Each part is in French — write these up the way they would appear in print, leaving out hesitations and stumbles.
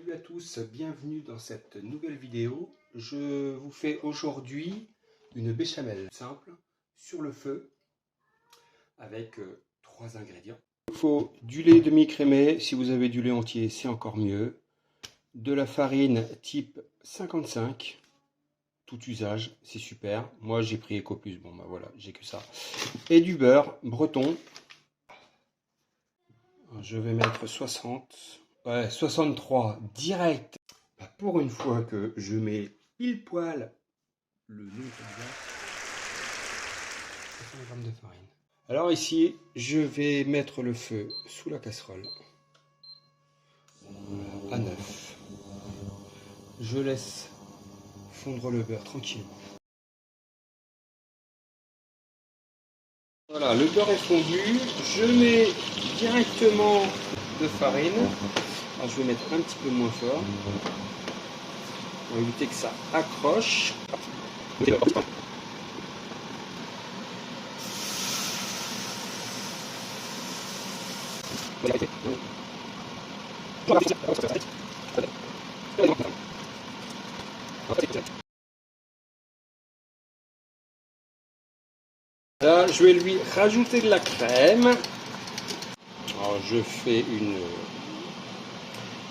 Salut à tous, bienvenue dans cette nouvelle vidéo. Je vous fais aujourd'hui une béchamel simple sur le feu avec trois ingrédients. Il faut du lait demi-crémé, si vous avez du lait entier c'est encore mieux. De la farine type 55, tout usage, c'est super. Moi j'ai pris Ecoplus, bon bah voilà, j'ai que ça. Et du beurre breton. Je vais mettre 63 direct. Pour une fois que je mets pile poil le nombre de 60 grammes de farine. Alors ici, je vais mettre le feu sous la casserole à 9. Je laisse fondre le beurre tranquillement. Voilà, le beurre est fondu. Je mets directement de farine. Alors je vais mettre un petit peu moins fort. Pour éviter que ça accroche. Là, je vais lui rajouter de la crème. Alors, je fais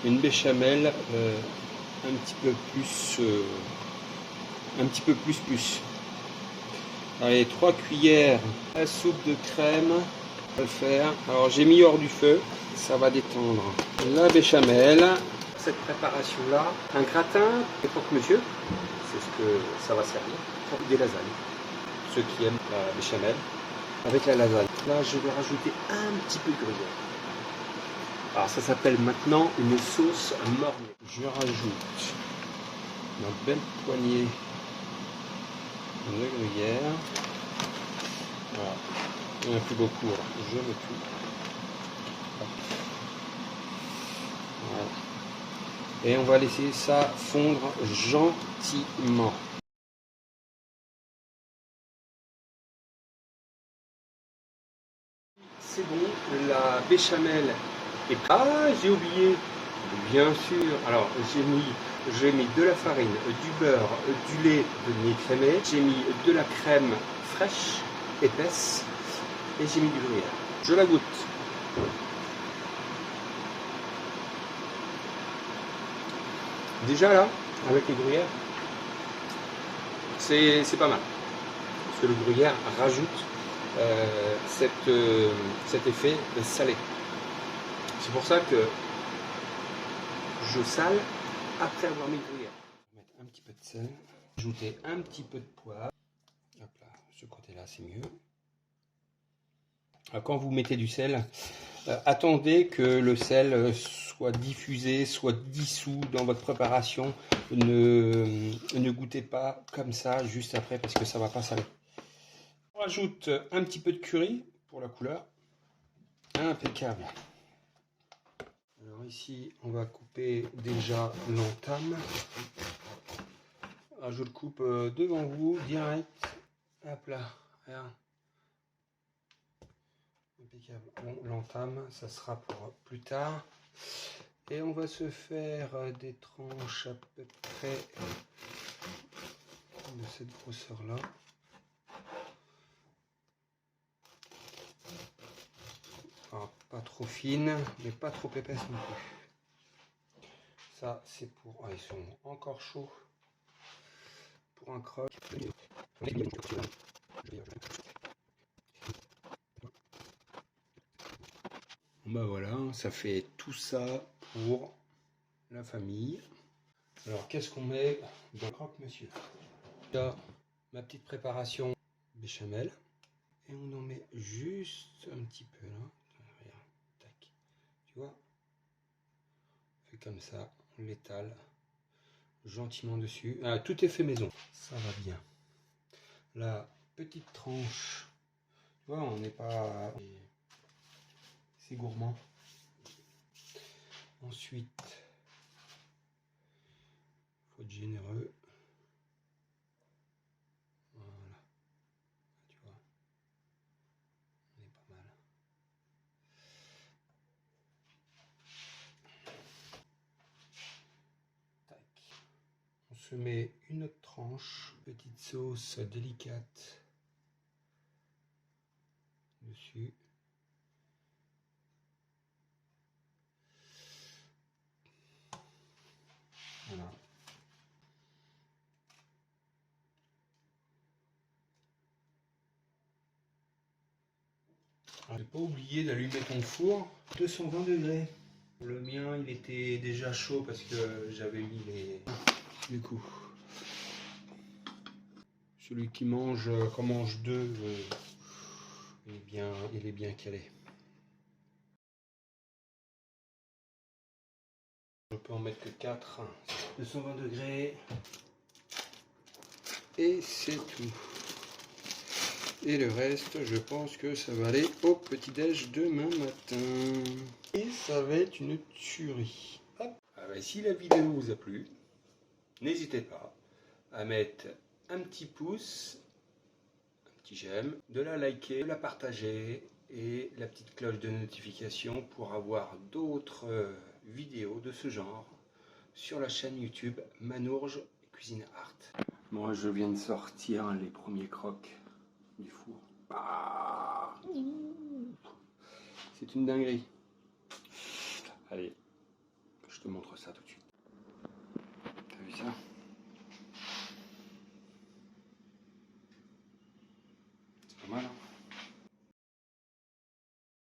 une béchamel un petit peu plus. Allez, 3 cuillères à soupe de crème. On va le faire. Alors, j'ai mis hors du feu. Ça va détendre la béchamel. Cette préparation-là, un gratin et porte-monsieur, c'est ce que ça va servir pour des lasagnes. Ceux qui aiment la béchamel avec la lasagne. Là, je vais rajouter un petit peu de gruyère. Alors, ça s'appelle maintenant une sauce mornay. Je rajoute ma belle poignée de gruyère. Voilà. Il n'y en a plus beaucoup, alors je mets tout. Voilà. Et on va laisser ça fondre gentiment. C'est bon, la béchamel est... Ah, j'ai oublié, bien sûr. Alors, j'ai mis de la farine, du beurre, du lait demi-crémé. J'ai mis de la crème fraîche, épaisse, et j'ai mis du gruyère. Je la goûte. Déjà là, avec le gruyère, c'est pas mal. Parce que le gruyère rajoute cet effet salé. C'est pour ça que je sale après avoir mis le gruyère. Je vais mettre un petit peu de sel, ajouter un petit peu de poivre. Hop là, ce côté-là c'est mieux. Alors, quand vous mettez du sel, attendez que le sel soit diffusé, soit dissous dans votre préparation. Ne goûtez pas comme ça juste après parce que ça ne va pas saler. On rajoute un petit peu de curry pour la couleur. Impeccable. Alors ici, on va couper déjà l'entame. Je le coupe devant vous, direct. Hop là, regarde. Impeccable. Bon, l'entame, ça sera pour plus tard. Et on va se faire des tranches à peu près de cette grosseur-là. Alors, pas trop fine, mais pas trop épaisse non plus. Ça, c'est pour... Ah, ils sont encore chauds. Pour un croque. Bah voilà, ça fait tout ça pour la famille. Alors, qu'est-ce qu'on met dans le croque-monsieur? Là, ma petite préparation béchamel. Et on en met juste un petit peu là. Regarde, tac. Tu vois? On fait comme ça, on l'étale gentiment dessus. Ah, tout est fait maison. Ça va bien. La petite tranche. Tu vois, on n'est pas... C'est gourmand. Ensuite, il faut être généreux. Voilà. Tu vois, on est pas mal. se met une autre tranche, petite sauce délicate dessus. Voilà. J'ai pas oublié d'allumer ton four 220 degrés. Le mien il était déjà chaud parce que j'avais mis les coups. Celui qui mange, qu'on mange deux, il est bien calé. Je peux en mettre que 4, 220 degrés. Et c'est tout. Et le reste, je pense que ça va aller au petit-déj demain matin. Et ça va être une tuerie. Hop. Ah bah, si la vidéo vous a plu, n'hésitez pas à mettre un petit pouce, un petit j'aime, de la liker, de la partager et la petite cloche de notification pour avoir d'autres vidéos de ce genre sur la chaîne YouTube Manourge Cuisine Art. Moi je viens de sortir les premiers crocs du four. Ah, c'est une dinguerie. Allez, je te montre ça tout de suite. T'as vu ça ?